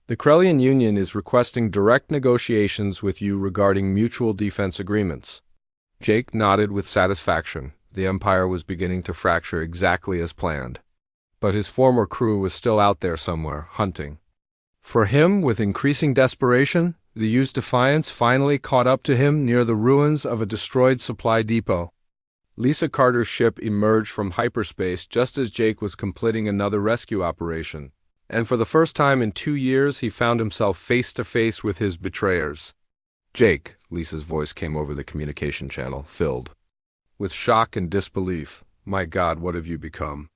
The Krellian Union is requesting direct negotiations with you regarding mutual defense agreements. Jake nodded with satisfaction. The Empire was beginning to fracture exactly as planned. But his former crew was still out there somewhere, hunting. For him, with increasing desperation, the used Defiance finally caught up to him near the ruins of a destroyed supply depot. Lisa Carter's ship emerged from hyperspace just as Jake was completing another rescue operation. And for the first time in 2 years, he found himself face to face with his betrayers. "Jake," Lisa's voice came over the communication channel, filled with shock and disbelief. "My God, what have you become?"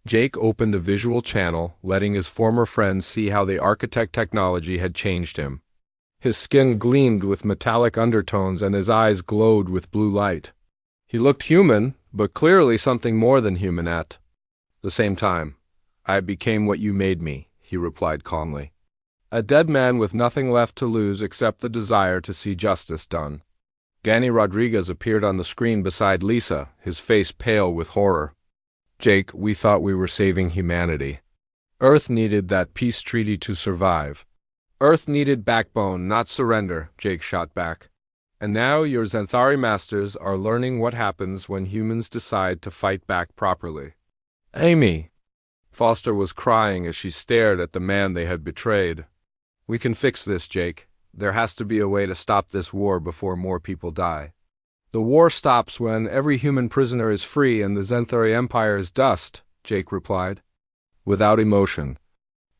Jake opened a visual channel, letting his former friends see how the architect technology had changed him. His skin gleamed with metallic undertones and his eyes glowed with blue light. He looked human, but clearly something more than human at the same time. "I became what you made me," he replied calmly. "A dead man with nothing left to lose except the desire to see justice done." Danny Rodriguez appeared on the screen beside Lisa, his face pale with horror. "Jake, we thought we were saving humanity. Earth needed that peace treaty to survive. Earth needed backbone, not surrender," Jake shot back. "And now your Xanthari masters are learning what happens when humans decide to fight back properly." "Amy!" Foster was crying as she stared at the man they had betrayed. "We can fix this, Jake. There has to be a way to stop this war before more people die." The war stops when every human prisoner is free and the Zenthari Empire is dust, Jake replied, without emotion.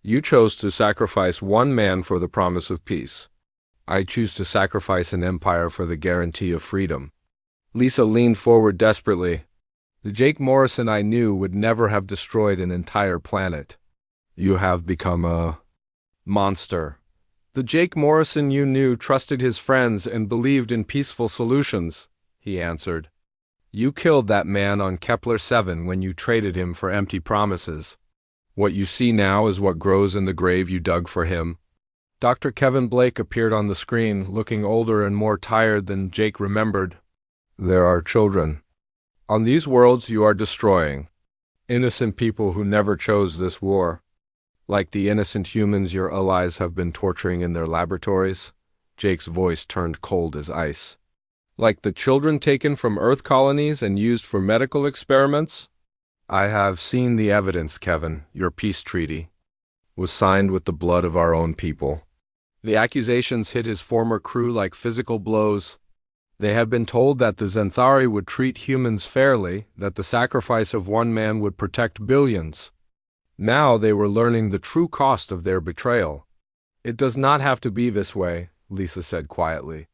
You chose to sacrifice one man for the promise of peace. I choose to sacrifice an empire for the guarantee of freedom. Lisa leaned forward desperately. The Jake Morrison I knew would never have destroyed an entire planet. You have become a monster. The Jake Morrison you knew trusted his friends and believed in peaceful solutions, he answered. You killed that man on Kepler 7 when you traded him for empty promises. What you see now is what grows in the grave you dug for him. Dr. Kevin Blake appeared on the screen, looking older and more tired than Jake remembered. There are children. On these worlds you are destroying. Innocent people who never chose this war. Like the innocent humans your allies have been torturing in their laboratories. Jake's voice turned cold as ice. Like the children taken from Earth colonies and used for medical experiments? I have seen the evidence, Kevin. Your peace treaty was signed with the blood of our own people. The accusations hit his former crew like physical blows. They had been told that the Zenthari would treat humans fairly, that the sacrifice of one man would protect billions. Now they were learning the true cost of their betrayal. It does not have to be this way, Lisa said quietly.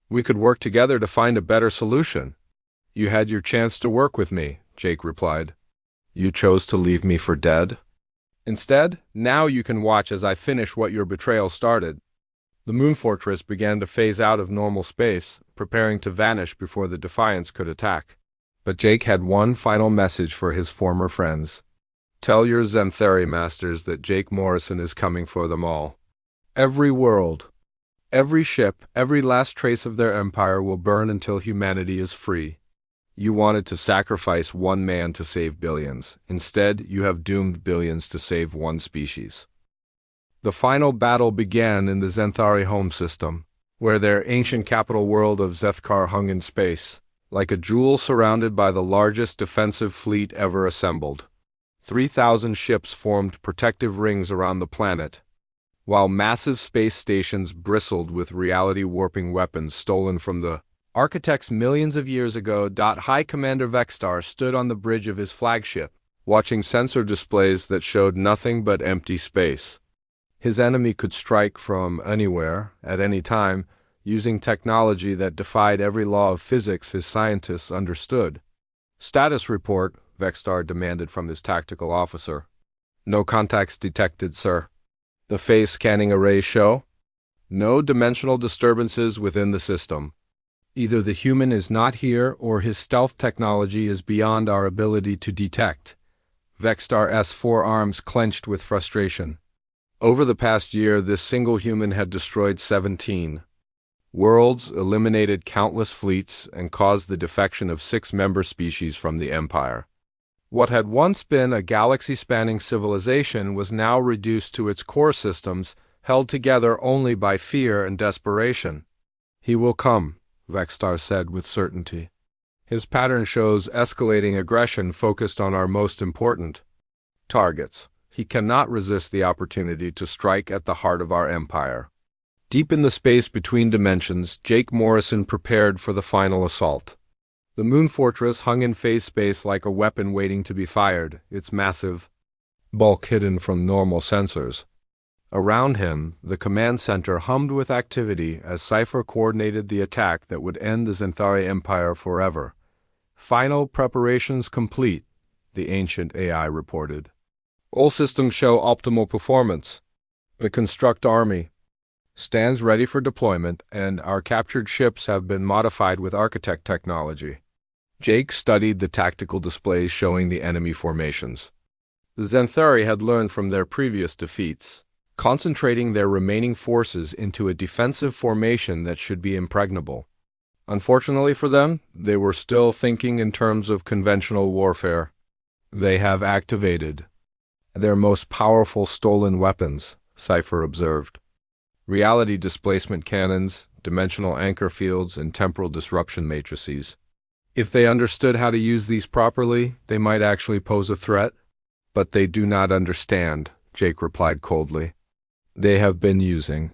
We could work together to find a better solution. You had your chance to work with me, Jake replied. You chose to leave me for dead? Instead, now you can watch as I finish what your betrayal started. The moon fortress began to phase out of normal space, preparing to vanish before the Defiance could attack. But Jake had one final message for his former friends. Tell your Zenthari masters that Jake Morrison is coming for them all. Every world, every ship, every last trace of their empire will burn until humanity is free. You wanted to sacrifice one man to save billions. Instead, you have doomed billions to save one species. The final battle began in the Zenthari home system, where their ancient capital world of Zethkar hung in space, like a jewel surrounded by the largest defensive fleet ever assembled. 3,000 ships formed protective rings around the planet, while massive space stations bristled with reality-warping weapons stolen from the architects millions of years ago. High Commander Vexstar stood on the bridge of his flagship, watching sensor displays that showed nothing but empty space. His enemy could strike from anywhere, at any time, using technology that defied every law of physics his scientists understood. Status report, Vexstar demanded from his tactical officer. No contacts detected, sir. The phase scanning arrays show no dimensional disturbances within the system. Either the human is not here or his stealth technology is beyond our ability to detect. Vexstar's forearms clenched with frustration. Over the past year, this single human had destroyed 17 worlds, eliminated countless fleets, and caused the defection of 6 member species from the Empire. What had once been a galaxy-spanning civilization was now reduced to its core systems, held together only by fear and desperation. He will come, Vexstar said with certainty. His pattern shows escalating aggression focused on our most important targets. He cannot resist the opportunity to strike at the heart of our empire. Deep in the space between dimensions, Jake Morrison prepared for the final assault. The moon fortress hung in phase space like a weapon waiting to be fired, its massive bulk hidden from normal sensors. Around him, the command center hummed with activity as Cypher coordinated the attack that would end the Zenthari Empire forever. Final preparations complete, the ancient AI reported. All systems show optimal performance. The construct army stands ready for deployment, and our captured ships have been modified with architect technology. Jake studied the tactical displays showing the enemy formations. The Zenthari had learned from their previous defeats, concentrating their remaining forces into a defensive formation that should be impregnable. Unfortunately for them, they were still thinking in terms of conventional warfare. They have activated their most powerful stolen weapons, Cypher observed. Reality displacement cannons, dimensional anchor fields, and temporal disruption matrices. If they understood how to use these properly, they might actually pose a threat. But they do not understand, Jake replied coldly. They have been using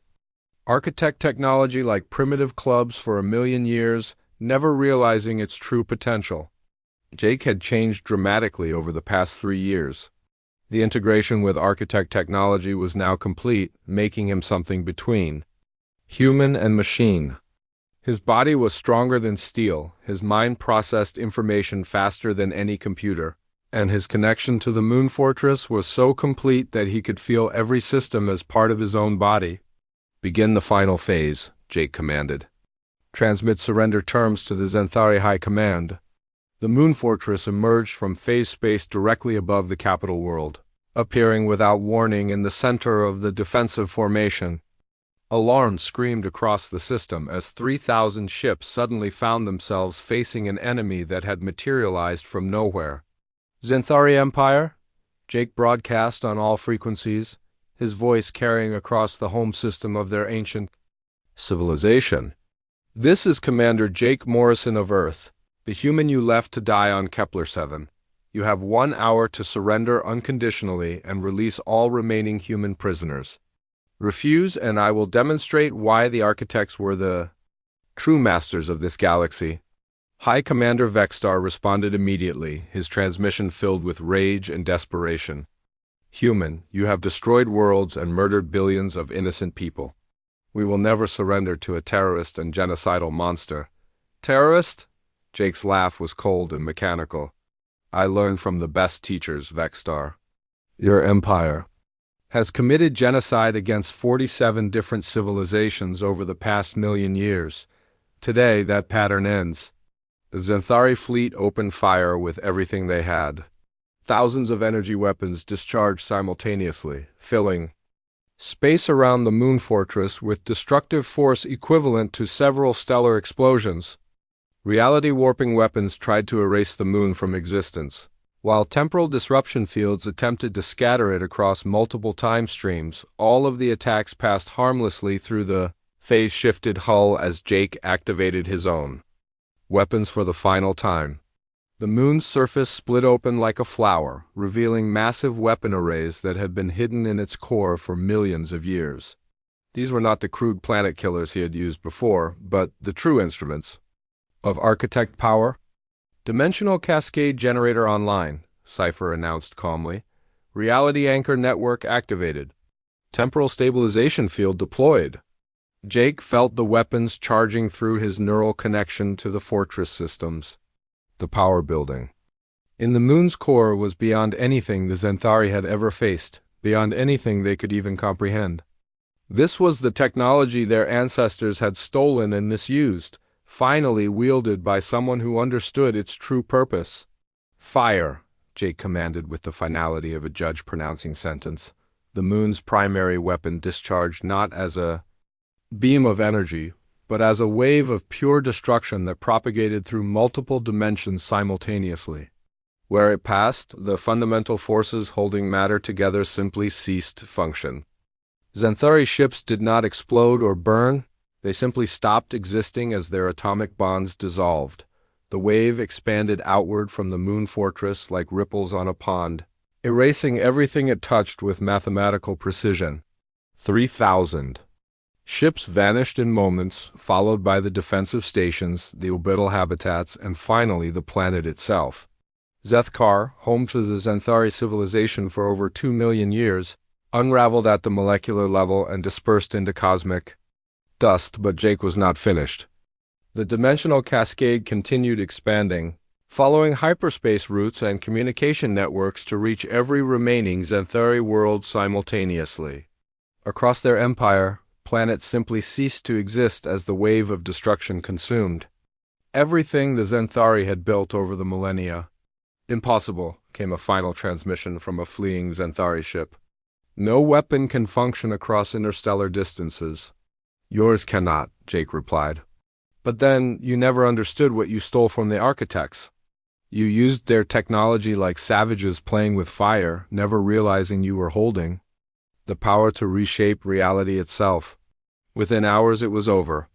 architect technology like primitive clubs for 1,000,000 years, never realizing its true potential. Jake had changed dramatically over the past 3 years. The integration with architect technology was now complete, making him something between human and machine. His body was stronger than steel, his mind processed information faster than any computer, and his connection to the moon fortress was so complete that he could feel every system as part of his own body. "Begin the final phase," Jake commanded. "Transmit surrender terms to the Xanthari High Command." The moon fortress emerged from phase space directly above the capital world, appearing without warning in the center of the defensive formation. Alarm screamed across the system as 3,000 ships suddenly found themselves facing an enemy that had materialized from nowhere. "Xanthari Empire?" Jake broadcast on all frequencies, his voice carrying across the home system of their ancient civilization. "This is Commander Jake Morrison of Earth, the human you left to die on Kepler 7. You have 1 hour to surrender unconditionally and release all remaining human prisoners. Refuse, and I will demonstrate why the architects were the true masters of this galaxy." High Commander Vexstar responded immediately, his transmission filled with rage and desperation. "Human, you have destroyed worlds and murdered billions of innocent people. We will never surrender to a terrorist and genocidal monster." "Terrorist?" Jake's laugh was cold and mechanical. "I learned from the best teachers, Vexstar. Your empire has committed genocide against 47 different civilizations over the past 1,000,000 years. Today, that pattern ends. The Xanthari fleet opened fire with everything they had. Thousands of energy weapons discharged simultaneously, filling space around the moon fortress with destructive force equivalent to several stellar explosions. Reality-warping weapons tried to erase the moon from existence, while temporal disruption fields attempted to scatter it across multiple time streams. All of the attacks passed harmlessly through the phase-shifted hull as Jake activated his own weapons for the final time. The moon's surface split open like a flower, revealing massive weapon arrays that had been hidden in its core for millions of years. These were not the crude planet killers he had used before, but the true instruments of architect power. "Dimensional Cascade Generator online," Cypher announced calmly. "Reality Anchor Network activated. Temporal Stabilization Field deployed." Jake felt the weapons charging through his neural connection to the fortress systems. The power building in the moon's core was beyond anything the Xanthari had ever faced, beyond anything they could even comprehend. This was the technology their ancestors had stolen and misused, finally wielded by someone who understood its true purpose. "Fire," Jake commanded with the finality of a judge pronouncing sentence. The moon's primary weapon discharged not as a beam of energy, but as a wave of pure destruction that propagated through multiple dimensions simultaneously. Where it passed, the fundamental forces holding matter together simply ceased to function. Xanthari ships did not explode or burn. They simply stopped existing as their atomic bonds dissolved. The wave expanded outward from the moon fortress like ripples on a pond, erasing everything it touched with mathematical precision. 3,000 ships vanished in moments, followed by the defensive stations, the orbital habitats, and finally the planet itself. Zethkar, home to the Xanthari civilization for over 2,000,000 years, unraveled at the molecular level and dispersed into cosmic dust, but Jake was not finished. The dimensional cascade continued expanding, following hyperspace routes and communication networks to reach every remaining Xanthari world simultaneously. Across their empire, planets simply ceased to exist as the wave of destruction consumed everything the Xanthari had built over the millennia. "Impossible," came a final transmission from a fleeing Xanthari ship. "No weapon can function across interstellar distances." "Yours cannot," Jake replied. "But then, you never understood what you stole from the architects. You used their technology like savages playing with fire, never realizing you were holding the power to reshape reality itself." Within hours it was over.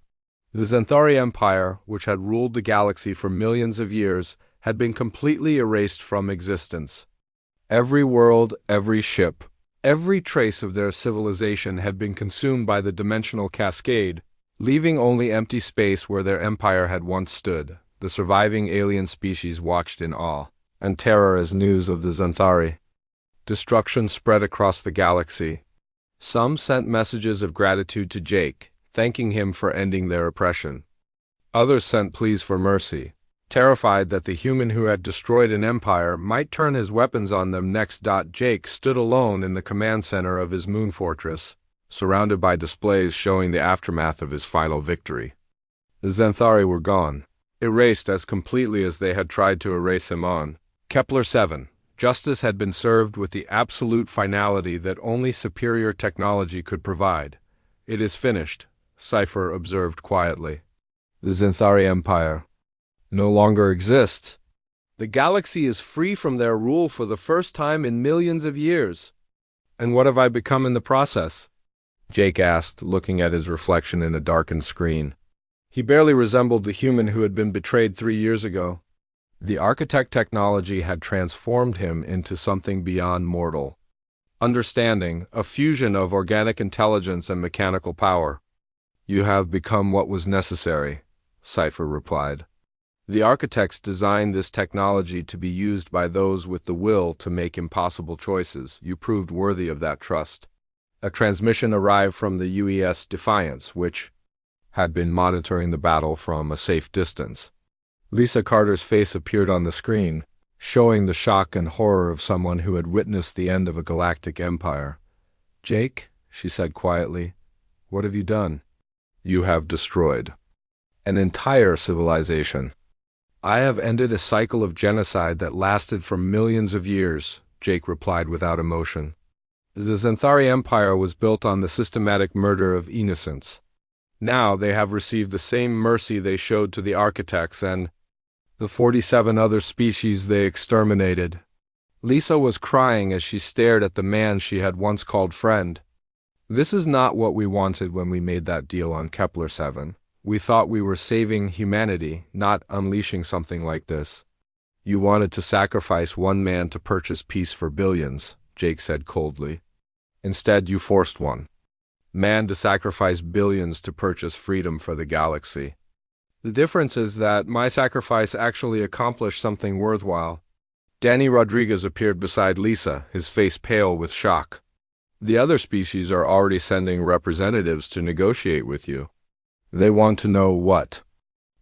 The Xanthari Empire, which had ruled the galaxy for millions of years, had been completely erased from existence. Every world, every ship, every trace of their civilization had been consumed by the dimensional cascade, leaving only empty space where their empire had once stood. The surviving alien species watched in awe and terror as news of the Xanthari destruction spread across the galaxy. Some sent messages of gratitude to Jake, thanking him for ending their oppression. Others sent pleas for mercy, terrified that the human who had destroyed an empire might turn his weapons on them next. Jake stood alone in the command center of his moon fortress, surrounded by displays showing the aftermath of his final victory. The Xanthari were gone, erased as completely as they had tried to erase him on Kepler-7. Justice had been served with the absolute finality that only superior technology could provide. "It is finished," Cypher observed quietly. "The Xanthari Empire no longer exists. The galaxy is free from their rule for the first time in millions of years." "And what have I become in the process?" Jake asked, looking at his reflection in a darkened screen. He barely resembled the human who had been betrayed 3 years ago. The architect technology had transformed him into something beyond mortal. Understanding, a fusion of organic intelligence and mechanical power. "You have become what was necessary," Cypher replied. "The architects designed this technology to be used by those with the will to make impossible choices. You proved worthy of that trust." A transmission arrived from the UES Defiance, which had been monitoring the battle from a safe distance. Lisa Carter's face appeared on the screen, showing the shock and horror of someone who had witnessed the end of a galactic empire. "Jake," she said quietly, "what have you done?" "You have destroyed an entire civilization." "I have ended a cycle of genocide that lasted for millions of years," Jake replied without emotion. "The Xanthari Empire was built on the systematic murder of innocents. Now they have received the same mercy they showed to the architects and the 47 other species they exterminated." Lisa was crying as she stared at the man she had once called friend. "This is not what we wanted when we made that deal on Kepler-7. We thought we were saving humanity, not unleashing something like this." "You wanted to sacrifice one man to purchase peace for billions," Jake said coldly. "Instead, you forced one man to sacrifice billions to purchase freedom for the galaxy. The difference is that my sacrifice actually accomplished something worthwhile." Danny Rodriguez appeared beside Lisa, his face pale with shock. "The other species are already sending representatives to negotiate with you. They want to know what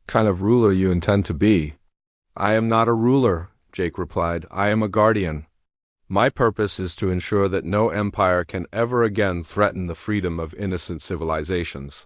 kind of ruler you intend to be." "I am not a ruler," Jake replied. "I am a guardian. My purpose is to ensure that no empire can ever again threaten the freedom of innocent civilizations."